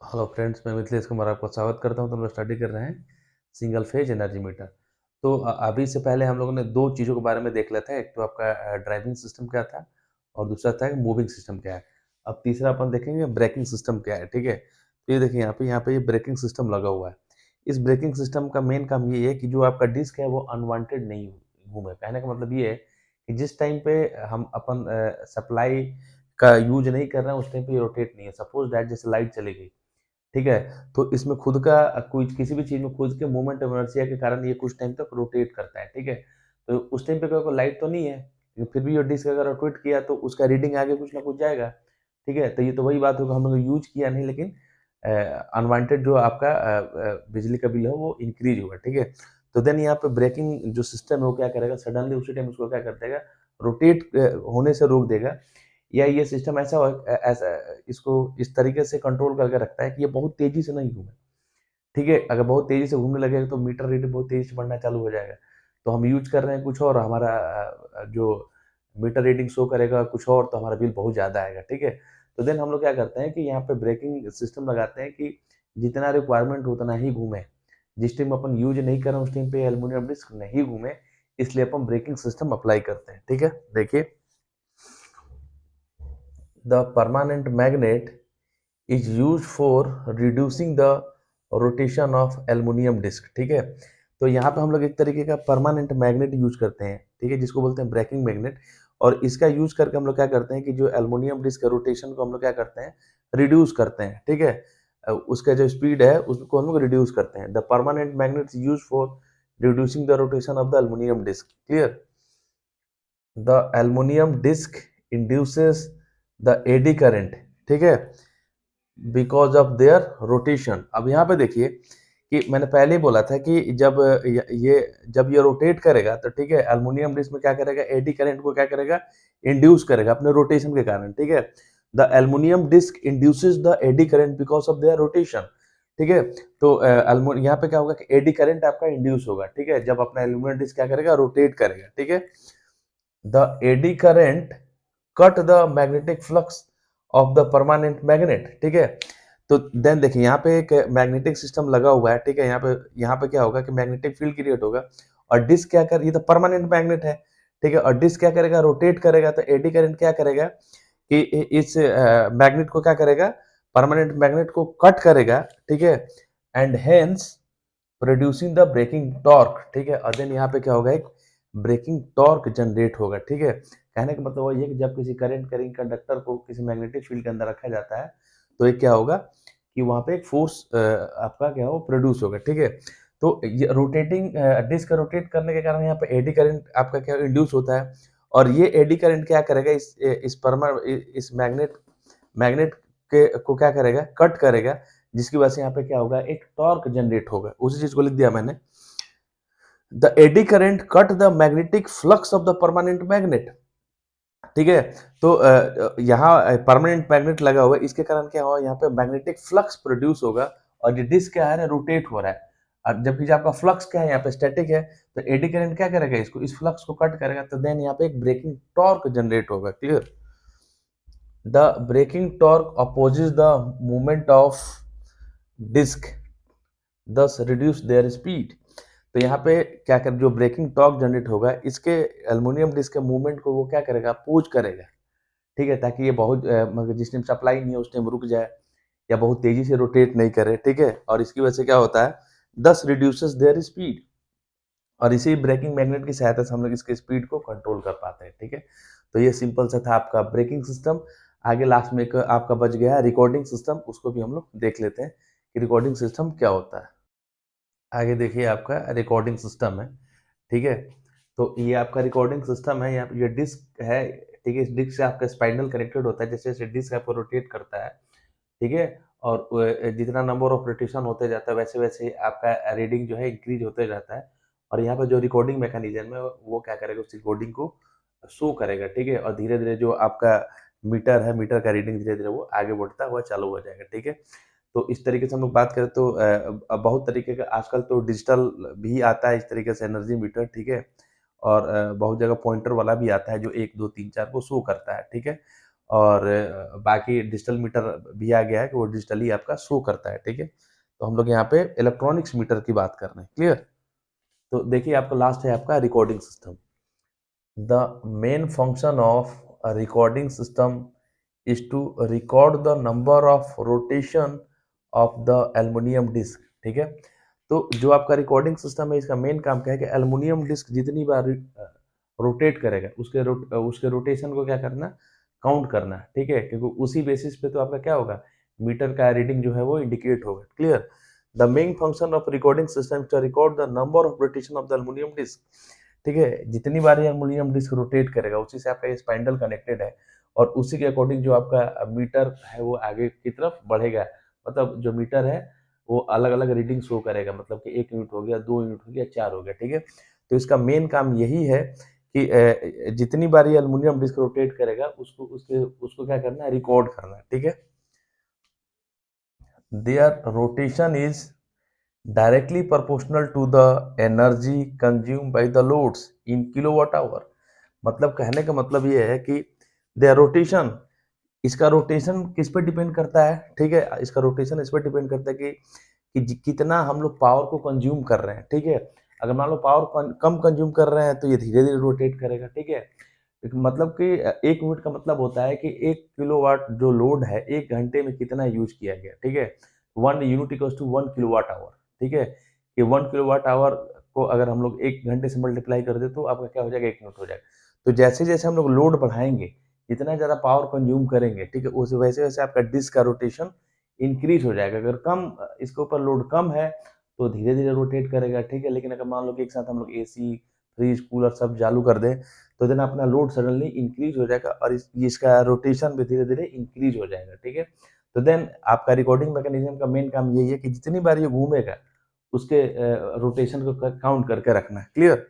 Hello friends, मैं मिथिलेश कुमार आपका स्वागत करता हूँ। तो हम लोग स्टडी कर रहे हैं सिंगल फेज एनर्जी मीटर। तो अभी से पहले हम लोगों ने दो चीज़ों के बारे में देख लिया था। एक तो आपका ड्राइविंग सिस्टम क्या था और दूसरा था मूविंग सिस्टम क्या है। अब तीसरा अपन देखेंगे ब्रेकिंग सिस्टम क्या है। ठीक है, तो ये देखिए यहाँ पे ये ब्रेकिंग सिस्टम लगा हुआ है। इस ब्रेकिंग सिस्टम का मेन काम ये है कि जो आपका डिस्क है वो अनवांटेड नहीं घूमे। कहने का मतलब ये है कि जिस टाइम पे हम अपन सप्लाई का यूज नहीं कर रहे हैं उस टाइम पे ये रोटेट नहीं है। सपोज दैट जैसे लाइट चली गई, ठीक है, तो इसमें खुद का कोई किसी भी चीज़ में खुद के मोमेंट ऑफ इनर्शिया के कारण ये कुछ टाइम तक रोटेट करता है, ठीक है। तो उस टाइम पे कोई लाइट तो नहीं है, लेकिन फिर भी ये डिस्क अगर रोटेट किया तो उसका रीडिंग आगे कुछ ना कुछ जाएगा, ठीक है। तो ये तो वही बात होगा, हम लोग यूज किया नहीं, लेकिन अनवांटेड जो आपका बिजली का बिल है वो इंक्रीज होगा, ठीक है। तो देन यहाँ पे ब्रेकिंग जो सिस्टम है वो क्या करेगा, सडनली उसी टाइम उसको क्या कर देगा, रोटेट होने से रोक देगा। या ये सिस्टम ऐसा ऐसा इसको इस तरीके से कंट्रोल करके रखता है कि ये बहुत तेजी से नहीं घूमे, ठीक है। अगर बहुत तेजी से घूमने लगेगा तो मीटर रीडिंग बहुत तेजी से बढ़ना चालू हो जाएगा। तो हम यूज कर रहे हैं कुछ और, हमारा जो मीटर रीडिंग शो करेगा कुछ और, तो हमारा बिल बहुत ज़्यादा आएगा, ठीक है। तो देन हम लोग क्या करते हैं कि यहाँ पे ब्रेकिंग सिस्टम लगाते हैं कि जितना रिक्वायरमेंट उतना ही घूमे। जिस टाइम अपन यूज नहीं कर रहे हैं उस टाइम पे एल्युमिनियम डिस्क नहीं घूमे, इसलिए अपन ब्रेकिंग सिस्टम अप्लाई करते हैं, ठीक है। देखिए, the permanent magnet is used for reducing the rotation of aluminum disc, ठीक है। तो यहाँ पे हम लोग एक तरीके का परमानेंट मैग्नेट यूज करते हैं, ठीक है, जिसको बोलते हैं ब्रेकिंग मैग्नेट। और इसका यूज करके हम लोग क्या करते हैं कि जो एल्युमिनियम डिस्क का रोटेशन को हम लोग क्या करते हैं, रिड्यूस करते हैं, ठीक है। उसका जो स्पीड है उसको हम लोग रिड्यूस करते हैं। The permanent magnet use for reducing the rotation of the aluminium disc, clear. The aluminium disc induces the eddy current, ठीक है, बिकॉज ऑफ देयर रोटेशन। अब यहाँ पे देखिए कि मैंने पहले ही बोला था कि जब ये रोटेट करेगा तो ठीक है, एल्युमिनियम डिस्क में क्या करेगा, एडी करंट को क्या करेगा, इंड्यूस करेगा अपने रोटेशन के कारण, ठीक है। The aluminium disc induces the eddy current because of their rotation, ठीक है। तो यहाँ पे क्या होगा कि एडी करंट आपका इंड्यूस होगा, ठीक है, जब अपना एल्युमिनियम डिस्क क्या करेगा, रोटेट करेगा, ठीक है। The eddy current cut the magnetic flux of the permanent magnet, ठीक है। तो देन देखिए यहाँ पे एक मैग्नेटिक सिस्टम लगा हुआ है, ठीक है। यहाँ पे क्या होगा कि मैग्नेटिक फील्ड क्रिएट होगा और डिस्क क्या कर, ये तो परमानेंट मैग्नेट है, ठीक है। और डिस्क क्या करेगा, रोटेट करेगा। तो एडी करंट क्या करेगा कि इस मैग्नेट को क्या करेगा, परमानेंट मैग्नेट को कट करेगा, ठीक है। And hence producing the braking torque, ठीक है। और देन यहाँ पे क्या होगा, एक ब्रेकिंग टॉर्क जनरेट होगा, ठीक है। कहने का मतलब वही है कि जब किसी करंट करिंग कंडक्टर को किसी मैग्नेटिक फील्ड के अंदर रखा जाता है तो एक क्या होगा कि वहाँ पे एक फोर्स आपका क्या हो प्रोड्यूस होगा, ठीक है। तो ये रोटेटिंग डिस्क रोटेट करने के कारण यहाँ पे एडी करंट आपका क्या इंड्यूस होता है। और ये एडी करंट क्या करेगा, इस मैग्नेट मैग्नेट के को क्या करेगा, कट करेगा, जिसकी वजह से यहाँ पे क्या होगा, एक टॉर्क जनरेट होगा। उसी चीज को लिख दिया मैंने, the eddy current cut the magnetic flux of the permanent magnet, ठीक है। तो यहाँ परमानेंट मैग्नेट लगा हुआ है, इसके कारण क्या हुआ, यहाँ पे मैग्नेटिक फ्लक्स प्रोड्यूस होगा और ये डिस्क क्या है, रोटेट हो रहा है। और जबकि जो आपका फ्लक्स क्या है, यहाँ पे स्टैटिक है, तो एडी करंट क्या करेगा, इसको इस फ्लक्स को कट करेगा। तो देन यहाँ पे एक ब्रेकिंग टॉर्क जनरेट होगा, clear. The braking torque opposes the movement of disc, thus reduce their speed. तो यहाँ पे क्या कर, जो ब्रेकिंग टॉर्क जनरेट होगा इसके एल्युमिनियम डिस्क के मूवमेंट को वो क्या करेगा, अपोज करेगा, ठीक है, ताकि ये बहुत मतलब जिस टाइम सप्लाई नहीं है उस टाइम रुक जाए या बहुत तेजी से रोटेट नहीं करे, ठीक है। और इसकी वजह से क्या होता है, दस रिड्यूसेस देयर स्पीड। और इसी ब्रेकिंग मैग्नेट की सहायता से हम लोग इसके स्पीड को कंट्रोल कर पाते हैं, ठीक है। तो ये सिंपल सा था आपका ब्रेकिंग सिस्टम। आगे लास्ट में एक आपका बच गया है रिकॉर्डिंग सिस्टम, उसको भी हम लोग देख लेते हैं कि रिकॉर्डिंग सिस्टम क्या होता है। आगे देखिए आपका रिकॉर्डिंग सिस्टम है, ठीक है। तो ये आपका रिकॉर्डिंग सिस्टम है, यहाँ पे ये डिस्क है, ठीक है। इस डिस्क से आपका स्पाइनल कनेक्टेड होता है, जैसे जैसे डिस्क आपको रोटेट करता है, ठीक है। और जितना नंबर ऑफ रोटेशन होते जाता है वैसे वैसे आपका रीडिंग जो है इंक्रीज होते जाता है। और यहाँ पे जो रिकॉर्डिंग मैकेनिज्म है वो क्या करेगा, उस रिकॉर्डिंग को शो करेगा, ठीक है। और धीरे धीरे जो आपका मीटर है, मीटर का रीडिंग धीरे धीरे वो आगे बढ़ता हुआ चालू हो जाएगा, ठीक है। तो इस तरीके से हम लोग बात करें तो बहुत तरीके का आजकल तो डिजिटल भी आता है इस तरीके से एनर्जी मीटर, ठीक है। और बहुत जगह पॉइंटर वाला भी आता है जो 1 2 3 4 को शो करता है, ठीक है। और बाकी डिजिटल मीटर भी आ गया है कि वो डिजिटली आपका शो करता है, ठीक है। तो हम लोग यहाँ पे इलेक्ट्रॉनिक्स मीटर की बात कर रहे हैं, क्लियर। तो देखिए आपका लास्ट है आपका recording system. The main function of a recording system is to record the number of rotation of the aluminum disc, ठीक है। तो जो आपका रिकॉर्डिंग सिस्टम है, इसका मेन काम क्या है कि एल्युमिनियम डिस्क जितनी बार रोटेट करेगा उसके रोटेशन को क्या करना, काउंट करना, ठीक है। क्योंकि उसी बेसिस पे तो आपका क्या होगा, मीटर का रीडिंग जो है वो इंडिकेट होगा, clear. The main function of recording system to record the number of rotation of the aluminium disc, ठीक है। जितनी बार ये एल्युमिनियम डिस्क रोटेट करेगा उसी से आपका स्पाइंडल कनेक्टेड है, और उसी के अकॉर्डिंग जो आपका मीटर है वो आगे की तरफ बढ़ेगा। मतलब जो मीटर है वो अलग अलग रीडिंग शो करेगा, मतलब कि 1 यूनिट हो गया, 2 यूनिट हो गया, 4 हो गया, ठीक है। तो इसका मेन काम यही है कि जितनी बार ये एल्युमिनियम डिस्क रोटेट करेगा उसको क्या करना है, रिकॉर्ड करना है, ठीक है। Their rotation is directly proportional to the energy consumed by the loads in kilowatt hour। मतलब कहने का मतलब ये है कि their rotation, इसका रोटेशन किस पे डिपेंड करता है, ठीक है। इसका रोटेशन इस पे डिपेंड करता है कि कितना हम लोग पावर को कंज्यूम कर रहे हैं, ठीक है। अगर मान लो पावर कम कंज्यूम कर रहे हैं तो ये धीरे धीरे रोटेट करेगा, ठीक है। मतलब कि 1 यूनिट का मतलब होता है कि 1 किलोवाट जो लोड है 1 घंटे में कितना यूज किया गया, ठीक है। 1 unit equals to 1 kilowatt hour, ठीक है। कि 1 किलोवाट आवर को अगर हम लोग 1 घंटे से मल्टीप्लाई कर दे तो आपका क्या हो जाएगा, 1 यूनिट हो जाएगा। तो जैसे जैसे हम लोग लोड बढ़ाएंगे, जितना ज़्यादा पावर कंज्यूम करेंगे, ठीक है, उस वैसे वैसे आपका डिस्क का रोटेशन इंक्रीज हो जाएगा। अगर इसके ऊपर लोड कम है तो धीरे धीरे रोटेट करेगा, ठीक है। लेकिन अगर मान लो कि एक साथ हम लोग एसी, फ्रिज, कूलर सब चालू कर दें तो देन अपना लोड सडनली इंक्रीज हो जाएगा और इसका रोटेशन भी धीरे धीरे इंक्रीज हो जाएगा, ठीक है। तो देन आपका रिकॉर्डिंग मैकेनिज्म का मेन काम यही है कि जितनी बार ये घूमेगा उसके रोटेशन को काउंट करके रखना है, क्लियर।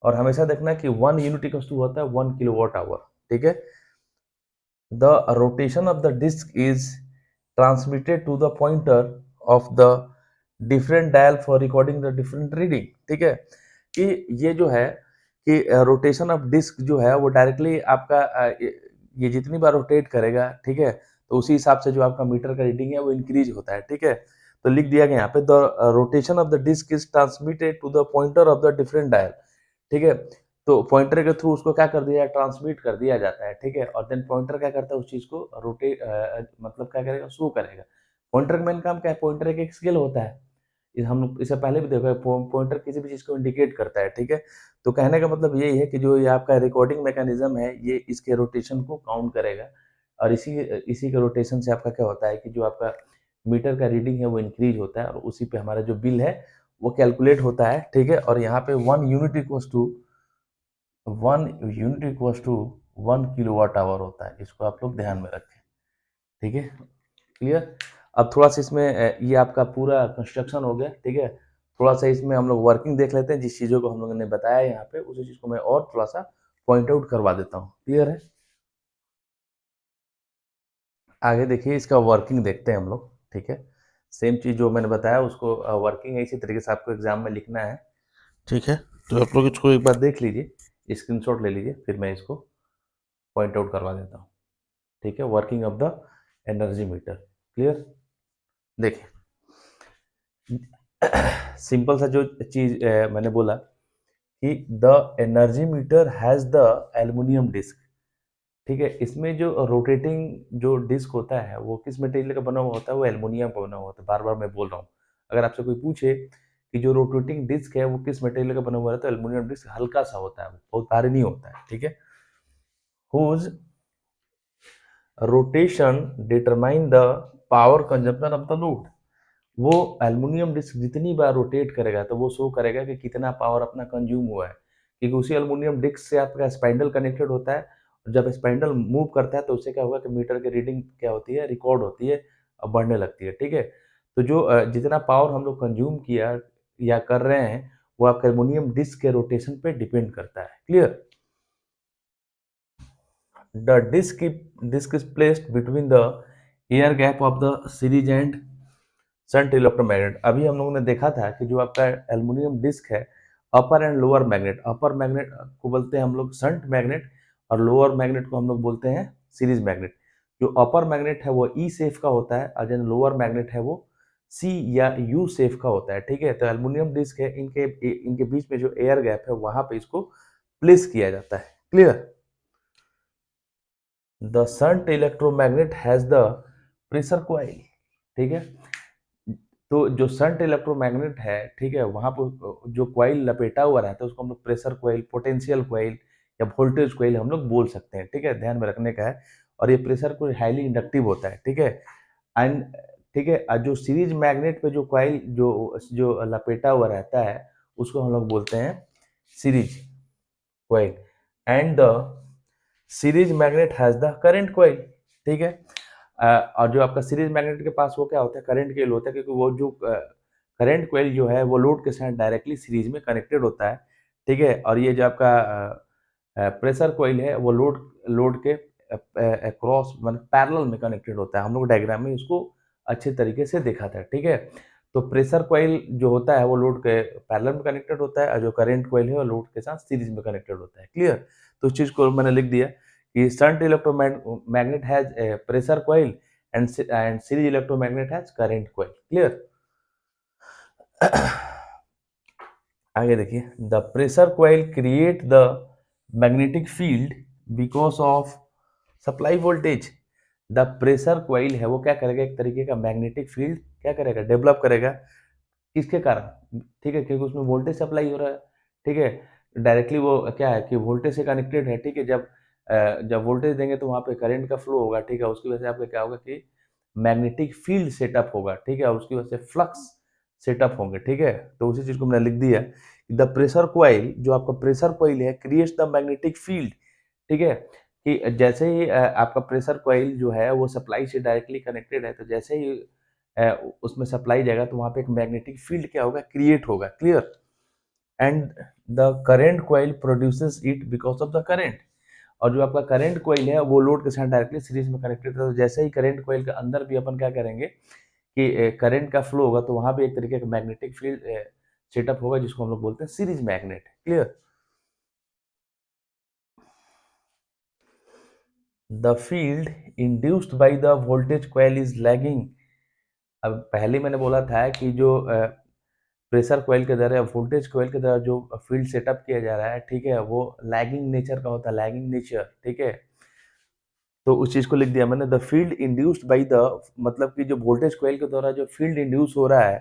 और हमेशा देखना है कि 1 यूनिट इक्वल्स टू होता है 1 किलोवाट आवर, ठीक है। The rotation of the disc is transmitted to the pointer of the different dial for recording the different reading, ठीक है। कि ये जो है कि रोटेशन ऑफ डिस्क जो है वो डायरेक्टली आपका ये जितनी बार रोटेट करेगा, ठीक है, तो उसी हिसाब से जो आपका मीटर का रीडिंग है वो इंक्रीज होता है, ठीक है। तो लिख दिया गया यहाँ पे the rotation of the disc is transmitted to the pointer of the different dial, ठीक है। तो पॉइंटर के थ्रू उसको क्या कर दिया, ट्रांसमिट कर दिया जाता है, ठीक है। और देन पॉइंटर क्या करता है, उस चीज को रोटेट मतलब क्या करेगा, शो करेगा। पॉइंटर का मेन काम क्या है, पॉइंटर एक स्केल होता है, हम लोग इससे पहले भी देखा है, पॉइंटर किसी भी चीज को इंडिकेट करता है, ठीक है। तो कहने का मतलब यही है कि जो ये आपका रिकॉर्डिंग मैकेनिज्म है ये इसके रोटेशन को काउंट करेगा, और इसी इसी के रोटेशन से आपका क्या होता है कि जो आपका मीटर का रीडिंग है वो इंक्रीज होता है, और उसी पे हमारा जो बिल है वो कैलकुलेट होता है, ठीक है। और यहाँ पे 1 unit equals to 1 kilowatt hour होता है, इसको आप लोग ध्यान में रखें, ठीक है, क्लियर। अब थोड़ा सा इसमें ये आपका पूरा कंस्ट्रक्शन हो गया, ठीक है। थोड़ा सा इसमें हम लोग वर्किंग देख लेते हैं, जिस चीज़ों को हम लोगों ने बताया यहाँ पे उसी चीज़ को मैं और थोड़ा सा पॉइंट आउट करवा देता हूँ, क्लियर है। आगे देखिए इसका वर्किंग देखते हैं हम लोग, ठीक है। सेम चीज़ जो मैंने बताया उसको वर्किंग है, इसी तरीके से आपको एग्जाम में लिखना है, ठीक है। तो आप लोग इसको एक बार देख लीजिए, स्क्रीनशॉट ले लीजिए, फिर मैं इसको पॉइंट आउट करवा देता हूँ, ठीक है। Working of the energy meter, clear. देखिए सिंपल सा जो चीज मैंने बोला कि the energy meter has the aluminium disc, ठीक है। इसमें जो रोटेटिंग जो डिस्क होता है वो किस मटेरियल का बना हुआ होता है, वो एल्युमिनियम का बना हुआ होता है, बार बार मैं बोल रहा हूँ। अगर आपसे कोई पूछे कि जो रोटेटिंग डिस्क है वो किस मटेरियल का बना हुआ है, तो एल्युमिनियम डिस्क हल्का सा होता है, बहुत भारी नहीं होता है, ठीक है। Whose rotation determine the power consumption of the load, वो एल्युमिनियम डिस्क जितनी बार रोटेट करेगा तो वो शो करेगा कि कितना पावर अपना कंज्यूम हुआ है, क्योंकि उसी एल्युमिनियम डिस्क से आपका स्पाइंडल कनेक्टेड होता है। और जब स्पाइंडल मूव करता है तो उससे क्या होगा कि मीटर की रीडिंग क्या होती है, रिकॉर्ड होती है और बढ़ने लगती है, ठीक है। तो जो जितना पावर हम लोग कंज्यूम किया या कर रहे हैं वो आपका एल्युमिनियम डिस्क के रोटेशन पे डिपेंड करता है, clear. The disc is placed between the air gap of the series and shunt electromagnet. अभी हम लोगों ने देखा था कि जो आपका एल्युमिनियम डिस्क है, upper and lower magnet, upper magnet को बोलते हैं हम लोग शंट मैग्नेट, और लोअर मैग्नेट को हम लोग बोलते हैं सीरीज मैग्नेट। जो अपर मैग्नेट है वो ई शेप का होता है और जो लोअर मैग्नेट है वो सी या यू शेप का होता है, ठीक है। तो एल्युमिनियम डिस्क है, इनके इनके बीच में जो एयर गैप है वहां पे इसको प्लेस किया जाता है। Clear? The shunt electromagnet has the pressure coil, ठीक है। तो जो शंट इलेक्ट्रोमैग्नेट है, ठीक है, वहां पर जो कॉइल लपेटा हुआ रहता है उसको हम लोग प्रेशर कॉइल, पोटेंशियल कॉइल या वोल्टेज कॉइल हम लोग बोल सकते हैं, ठीक है, ध्यान में रखने का है। और ये प्रेशर कॉइल हाईली इंडक्टिव होता है, ठीक है। एंड ठीक है, जो सीरीज मैग्नेट पे जो कॉइल जो जो लपेटा हुआ रहता है उसको हम लोग बोलते हैं series coil. And the series magnet has the current coil, ठीक है। और जो आपका सीरीज मैग्नेट के पास वो क्या होता है, करंट कॉइल होता है, क्योंकि वो जो करंट कॉइल जो है वो लोड के साथ डायरेक्टली सीरीज में कनेक्टेड होता है, ठीक है। और ये जो आपका प्रेशर कॉइल है वो लोड लोड के क्रॉस मतलब पैरेलल में कनेक्टेड होता है। हम लोग डायग्राम में इसको अच्छे तरीके से देखा था, ठीक है। तो प्रेशर कॉइल जो होता है वो लोड के पैरेलल में कनेक्टेड होता है और जो करंट कॉइल है वो लोड के साथ सीरीज में कनेक्टेड होता है। क्लियर? तो इस चीज को मैंने लिख दिया कि shunt electromagnet has a pressure coil and series electromagnet has current coil. Clear? आगे देखिए, the pressure coil create the magnetic field because of supply voltage. The pressure coil है वो क्या करेगा, एक तरीके का मैग्नेटिक फील्ड क्या करेगा, डेवलप करेगा। किसके कारण? ठीक है, क्योंकि उसमें वोल्टेज सप्लाई हो रहा है, ठीक है। डायरेक्टली वो क्या है कि वोल्टेज से कनेक्टेड है, ठीक है। जब वोल्टेज देंगे तो वहां पे करंट का फ्लो होगा, ठीक है। उसकी वजह से आपका क्या होगा कि मैग्नेटिक फील्ड सेटअप होगा, ठीक है। और उसकी वजह से फ्लक्स सेटअप होंगे, ठीक है। तो उसी चीज को मैंने लिख दिया, द प्रेशर कॉइल, जो आपका प्रेशर कॉइल है, क्रिएट्स द मैग्नेटिक फील्ड, ठीक है। कि जैसे ही आपका प्रेशर कॉइल जो है वो सप्लाई से डायरेक्टली कनेक्टेड है, तो जैसे ही उसमें सप्लाई जाएगा तो वहां पे एक मैग्नेटिक फील्ड क्या होगा, क्रिएट होगा। Clear? And the current coil produces it because of the current. और जो आपका करंट कॉइल है वो लोड के साथ डायरेक्टली सीरीज में कनेक्टेड है, तो जैसे ही करंट कॉइल के अंदर भी अपन क्या करेंगे कि करंट का फ्लो होगा, तो वहां भी एक तरीके का मैग्नेटिक फील्ड सेटअप होगा, जिसको हम लोग बोलते हैं series magnet. Clear? The field induced by the voltage coil is lagging. अब पहले मैंने बोला था कि जो प्रेशर कॉइल के द्वारा, वोल्टेज कॉइल के द्वारा जो फील्ड सेटअप किया जा रहा है, ठीक है, वो लैगिंग नेचर का होता है, लैगिंग नेचर, ठीक है। तो उस चीज को लिख दिया मैंने, the field induced by the, मतलब कि जो वोल्टेज कॉइल के द्वारा जो फील्ड इंड्यूस हो रहा है,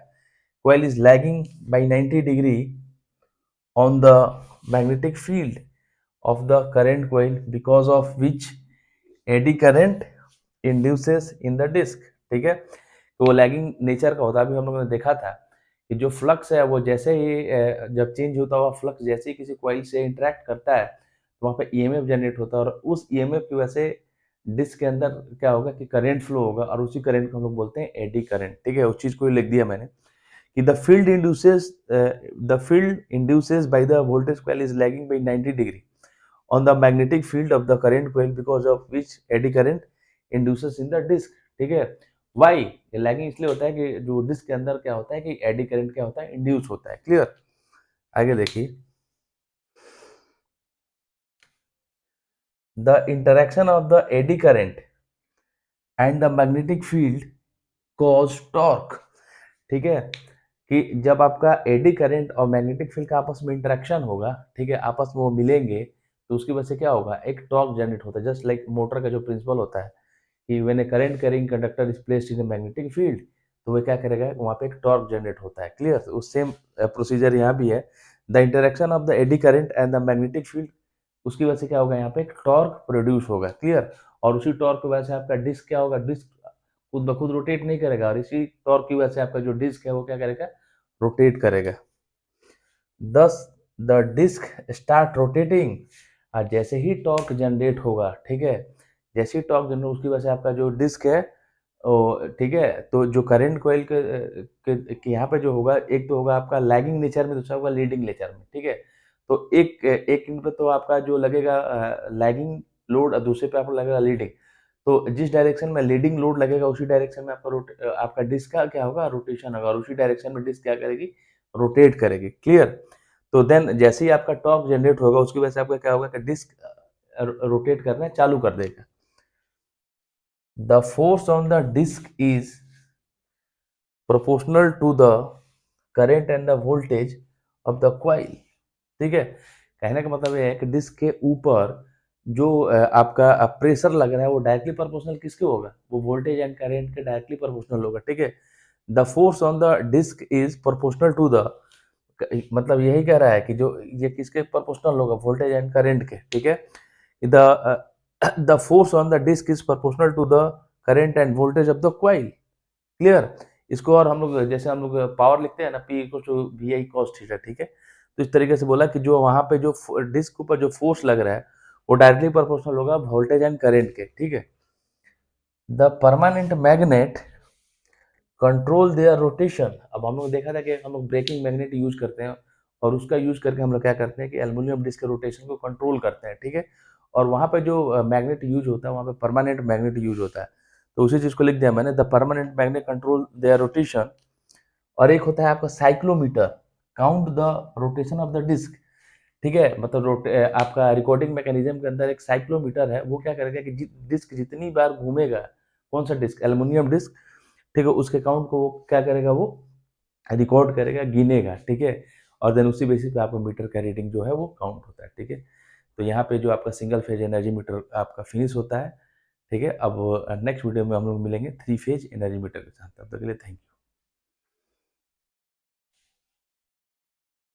coil is lagging by 90 degree on the magnetic field of the current coil because of which eddy current induces in the disk, ठीक है। तो वो लैगिंग नेचर का होता है। अभी हम लोगों ने देखा था कि जो फ्लक्स है वो जैसे ही जब चेंज होता हुआ फ्लक्स जैसे ही किसी कॉइल से इंटरेक्ट करता है तो वहाँ पे ईएमएफ जनरेट होता है, और उस ईएमएफ की वजह से डिस्क के अंदर क्या होगा कि करंट फ्लो होगा, और उसी करंट को हम लोग बोलते हैं एडी करंट, ठीक है। उस चीज को लिख दिया मैंने कि the field induces by the voltage coil is lagging by 90 degree on the magnetic field of the current coil because of which eddy current induces in the disk, ठीक है। why ये लैगिंग इसलिए होता है कि जो डिस्क के अंदर क्या होता है कि एडी करंट क्या होता है, इंड्यूस होता है। क्लियर? आगे देखिए, the interaction of the eddy current and the magnetic field cause torque, ठीक है। कि जब आपका एडी करंट और मैग्नेटिक फील्ड का आपस में इंटरेक्शन होगा, ठीक है, आपस में वो मिलेंगे, तो उसकी वजह से क्या होगा, एक टॉर्क जनरेट होता है। जस्ट लाइक मोटर का जो प्रिंसिपल होता है कि when A current carrying conductor is placed in a magnetic field, तो वो क्या करेगा, वहां पे एक टॉर्क जनरेट होता है। क्लियर? तो सेम प्रोसीजर यहाँ भी है, the interaction of the eddy current and the magnetic field, उसकी वजह से क्या होगा, यहाँ पे एक टॉर्क प्रोड्यूस होगा। क्लियर? और उसी टॉर्क की वजह से आपका डिस्क क्या होगा, डिस्क खुद ब खुद रोटेट नहीं करेगा, और इसी टॉर्क की वजह से आपका जो डिस्क है वो क्या करेगा, रोटेट करेगा। दस द डिस्क स्टार्ट रोटेटिंग, और जैसे ही टॉर्क जनरेट होगा, ठीक है, जैसे ही टॉर्क जनरेट उसकी वजह से आपका जो डिस्क है ओ, ठीक है, तो जो करंट कॉइल के यहाँ पे जो होगा, एक तो होगा आपका लैगिंग नेचर में, दूसरा होगा लीडिंग नेचर में, ठीक है। तो एक एक इन पे तो आपका जो लगेगा लैगिंग लोड, और दूसरे पे आपको लगेगा लीडिंग। तो जिस डायरेक्शन में लीडिंग लोड लगेगा उसी डायरेक्शन में आपका डिस्क का क्या होगा, रोटेशन होगा, और उसी डायरेक्शन में डिस्क क्या करेगी, रोटेट करेगी। क्लियर? तो देन जैसे ही आपका टॉर्क जनरेट होगा उसकी वजह से आपका क्या होगा कि डिस्क रोटेट करना चालू कर देगा। The force on the disc is proportional to the current and the voltage of the coil. ठीक है, कहने का मतलब ये है कि डिस्क के ऊपर जो आपका प्रेशर लग रहा है वो डायरेक्टली प्रोपोर्शनल किसके होगा, वो वोल्टेज एंड करंट के डायरेक्टली प्रोपोर्शनल होगा। ठीक है, the force on the disc is proportional to the, मतलब यही कह रहा है कि जो ये किसके प्रोपोर्शनल होगा, वोल्टेज एंड करंट के। ठीक है, the the force on the disc is proportional to the current and voltage of the coil. Clear. इसको और हम लोग जैसे हम लोग पावर लिखते हैं ना, P equal to VI cos theta. ठीक है, तो इस तरीके से बोला कि जो वहां पे जो डिस्क के ऊपर जो फोर्स लग रहा है वो डायरेक्टली प्रोपोर्शनल होगा वोल्टेज एंड करंट के। ठीक है, the permanent magnet control their rotation. अब हम लोग देखा था कि हम लोग ब्रेकिंग मैग्नेट यूज करते हैं और उसका यूज करके हम लोग क्या करते हैं कि एल्युमिनियम डिस्क के रोटेशन को कंट्रोल करते हैं। ठीक है, और वहां पे जो मैग्नेट यूज होता है वहां पे परमानेंट मैग्नेट यूज होता है। तो उसी चीज को लिख दिया मैंने, the permanent magnet control their rotation. और एक होता है आपका cyclometer, count the rotation of the disc. ठीक है, मतलब आपका रिकॉर्डिंग मैकेनिज्म के अंदर एक साइक्लोमीटर है, वो क्या करेगा कि डिस्क जितनी बार घूमेगा, कौन सा डिस्क, एल्युमिनियम डिस्क, ठीक है, उसके काउंट को वो क्या करेगा, वो रिकॉर्ड करेगा, गिनेगा। ठीक है, और देन उसी बेसिस पे आपका मीटर का रीडिंग जो है वो काउंट होता है। ठीक है, तो यहाँ पे जो आपका सिंगल फेज एनर्जी मीटर आपका फिनिश होता है। ठीक है, अब नेक्स्ट वीडियो में हम लोग मिलेंगे थ्री फेज एनर्जी मीटर के साथ। तब तक के लिए थैंक यू।